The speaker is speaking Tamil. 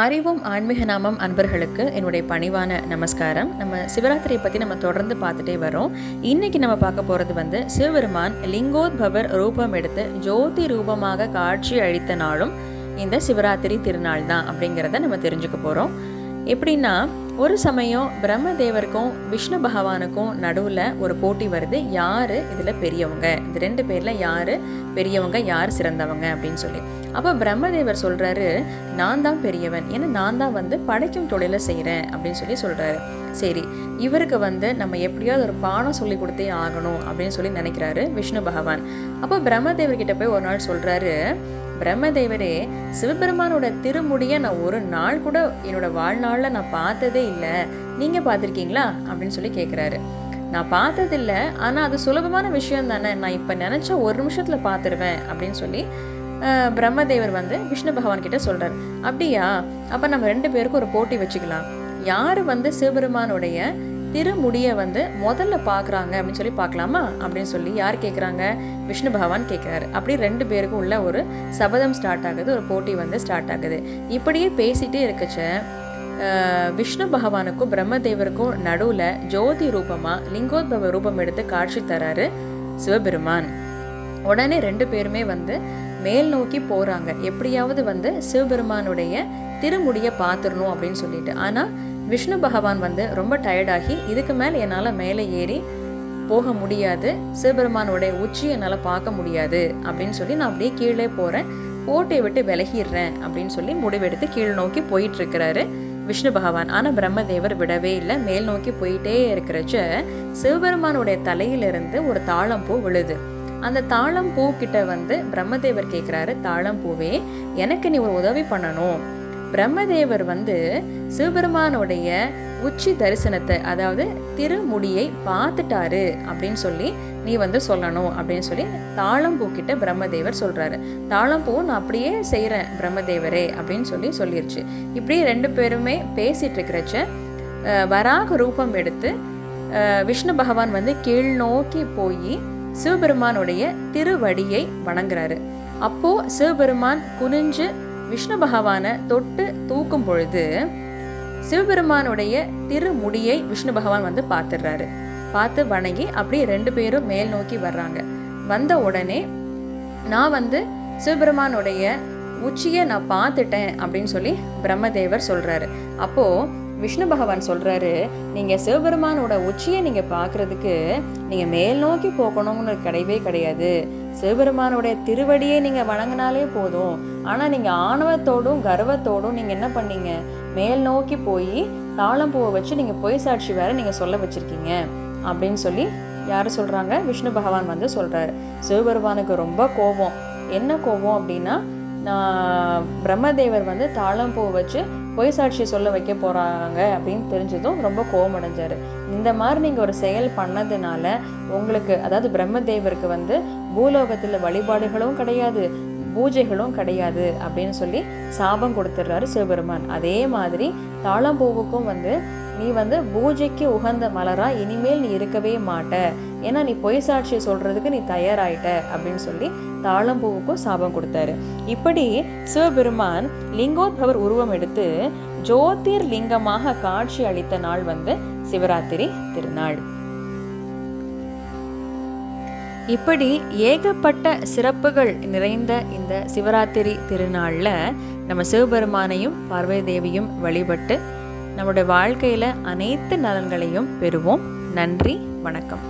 அறிவும் ஆன்மீக நாமம் அன்பர்களுக்கு என்னுடைய பணிவான நமஸ்காரம். நம்ம சிவராத்திரியை பற்றி நம்ம தொடர்ந்து பார்த்துட்டே வரோம். இன்னைக்கு நம்ம பார்க்க போகிறது சிவபெருமான் லிங்கோத்பவர் ரூபம் எடுத்து ஜோதி ரூபமாக காட்சி அளித்த நாளும் இந்த சிவராத்திரி திருநாள் தான் அப்படிங்கிறத நம்ம தெரிஞ்சுக்க போகிறோம். எப்படின்னா, ஒரு சமயம் பிரம்மதேவருக்கும் விஷ்ணு பகவானுக்கும் நடுவில் ஒரு போட்டி வருது. யார் இதில் பெரியவங்க, இந்த ரெண்டு பேரில் யார் பெரியவங்க, யார் சிறந்தவங்க அப்படின்னு சொல்லி. அப்போ பிரம்மதேவர் சொல்கிறாரு, நான் தான் பெரியவன், ஏன்னா நான் தான் படைக்கும் தொழிலை செய்கிறேன் அப்படின்னு சொல்லி சொல்கிறாரு. சரி, இவருக்கு நம்ம எப்படியாவது ஒரு பாடம் சொல்லி கொடுத்தே ஆகணும் அப்படின்னு சொல்லி நினைக்கிறாரு விஷ்ணு பகவான். அப்போ பிரம்மதேவர்கிட்ட போய் ஒரு நாள் சொல்கிறாரு, பிரம்மதேவரே, சிவபெருமானோட திருமுடியை நான் ஒரு நாள் கூட என்னோட வாழ்நாளில் நான் பார்த்ததே இல்லை, நீங்கள் பார்த்துருக்கீங்களா அப்படின்னு சொல்லி கேட்குறாரு. நான் பார்த்ததில்லை, ஆனால் அது சுலபமான விஷயம் தானே, நான் இப்போ நினச்சா ஒரு நிமிஷத்தில் பார்த்துருவேன் அப்படின்னு சொல்லி பிரம்மதேவர் விஷ்ணு பகவான் கிட்ட சொல்கிறார். அப்படியா, அப்போ நம்ம ரெண்டு பேருக்கும் ஒரு போட்டி வச்சுக்கலாம். யார் சிவபெருமானுடைய திருமுடியை முதல்ல பார்க்குறாங்க அப்படின்னு சொல்லி பார்க்கலாமா அப்படின்னு சொல்லி யார் கேட்குறாங்க? விஷ்ணு பகவான் கேட்குறாரு. அப்படி ரெண்டு பேருக்கும் உள்ள ஒரு சபதம் ஸ்டார்ட் ஆகுது, ஒரு போட்டி ஸ்டார்ட் ஆகுது. இப்படியே பேசிகிட்டே இருக்கச்ச விஷ்ணு பகவானுக்கும் பிரம்மதேவருக்கும் நடுவில் ஜோதி ரூபமாக லிங்கோத்பவ ரூபம் எடுத்து காட்சி தராரு சிவபெருமான். உடனே ரெண்டு பேருமே மேல் நோக்கி போகிறாங்க. எப்படியாவது சிவபெருமானுடைய திருமுடியை பார்த்துடணும் அப்படின்னு சொல்லிட்டு. ஆனால் விஷ்ணு பகவான் ரொம்ப டயர்டாகி, இதுக்கு மேலே என்னால் மேலே ஏறி போக முடியாது, சிவபெருமானுடைய உச்சி என்னால் பார்க்க முடியாது அப்படின்னு சொல்லி நான் அப்படியே கீழே போகிறேன், போட்டியை விட்டு விலகிடுறேன் அப்படின்னு சொல்லி முடிவெடுத்து கீழ் நோக்கி போயிட்டுருக்கிறாரு விஷ்ணு பகவான். ஆனால் பிரம்மதேவர் விடவே இல்லை. மேல் நோக்கி போயிட்டே இருக்கிறச்ச சிவபெருமானுடைய தலையிலிருந்து ஒரு தாழம்பூ விழுது. அந்த தாழம்பூ கிட்ட பிரம்மதேவர் கேட்குறாரு, தாழம்பூவே, எனக்கு நீ ஒரு உதவி பண்ணணும். பிரம்மதேவர் சிவபெருமானுடைய உச்சி தரிசனத்தை, அதாவது திருமுடியை பார்த்துட்டாரு அப்படின்னு சொல்லி நீ சொல்லணும் அப்படின்னு சொல்லி தாழம்பூ கிட்ட பிரம்மதேவர் சொல்கிறாரு. தாழம்பூ, நான் அப்படியே செய்கிறேன் பிரம்மதேவரே அப்படின்னு சொல்லிருச்சு. இப்படியே ரெண்டு பேருமே பேசிகிட்டு இருக்கிறச்ச வராக ரூபம் எடுத்து விஷ்ணு பகவான் கீழ் நோக்கி போய் சிவபெருமானுடைய திருவடியை வணங்குறாரு. அப்போது சிவபெருமான் குனிஞ்சு விஷ்ணு பகவானை தொட்டு தூக்கும் பொழுது சிவபெருமானுடைய திருமுடியை விஷ்ணு பகவான் பார்த்துடுறாரு. பார்த்து வணங்கி அப்படியே ரெண்டு பேரும் மேல் நோக்கி வர்றாங்க. வந்த உடனே நான் சிவபெருமானுடைய உச்சியை நான் பார்த்துட்டேன் அப்படின்னு சொல்லி பிரம்மதேவர் சொல்கிறாரு. அப்போது விஷ்ணு பகவான் சொல்கிறாரு, நீங்கள் சிவபெருமானோட உச்சியை நீங்கள் பார்க்குறதுக்கு நீங்கள் மேல் நோக்கி போகணும்னு கிடையவே கிடையாது. சிவபெருமானுடைய திருவடியை நீங்கள் வணங்கினாலே போதும். ஆனால் நீங்கள் ஆணவத்தோடும் கர்வத்தோடும் நீங்கள் என்ன பண்ணீங்க, மேல் நோக்கி போய் தாழம்பூவை வச்சு நீங்கள் பொய் சாட்சி வேறு நீங்கள் சொல்ல வச்சுருக்கீங்க அப்படின்னு சொல்லி யார் சொல்கிறாங்க? விஷ்ணு பகவான் சொல்கிறாரு. சிவபெருமானுக்கு ரொம்ப கோபம். என்ன கோபம் அப்படின்னா, நான் பிரம்மதேவர் தாழம்பூவை வச்சு பொய் சாட்சி சொல்ல வைக்க போகிறாங்க அப்படின்னு தெரிஞ்சதும் ரொம்ப கோபமடைஞ்சார். இந்த மாதிரி நீங்கள் ஒரு செயல் பண்ணதுனால உங்களுக்கு, அதாவது பிரம்மதேவருக்கு பூலோகத்தில் வழிபாடுகளும் கிடையாது, பூஜைகளும் கிடையாது அப்படின்னு சொல்லி சாபம் கொடுத்துட்றாரு சிவபெருமான். அதே மாதிரி தாழம்பூவுக்கும் நீ பூஜைக்கு உகந்த மலரா இனிமேல் நீ இருக்கவே மாட்ட, ஏன்னா நீ பொய் சாட்சியை சொல்றதுக்கு நீ தயாராயிட்ட அப்படின்னு சொல்லி தாழம்பூவுக்கும் சாபம் கொடுத்தாரு. இப்படி சிவபெருமான் லிங்கோத்பவர் உருவம் எடுத்து ஜோதிர் லிங்கமாக காட்சி அளித்த நாள் சிவராத்திரி திருநாள். இப்படி ஏகப்பட்ட சிறப்புகள் நிறைந்த இந்த சிவராத்திரி திருநாளில் நம்ம சிவபெருமானையும் பார்வதி தேவியும் வழிபட்டு நம்முடைய வாழ்க்கையில் அனைத்து நலன்களையும் பெறுவோம். நன்றி, வணக்கம்.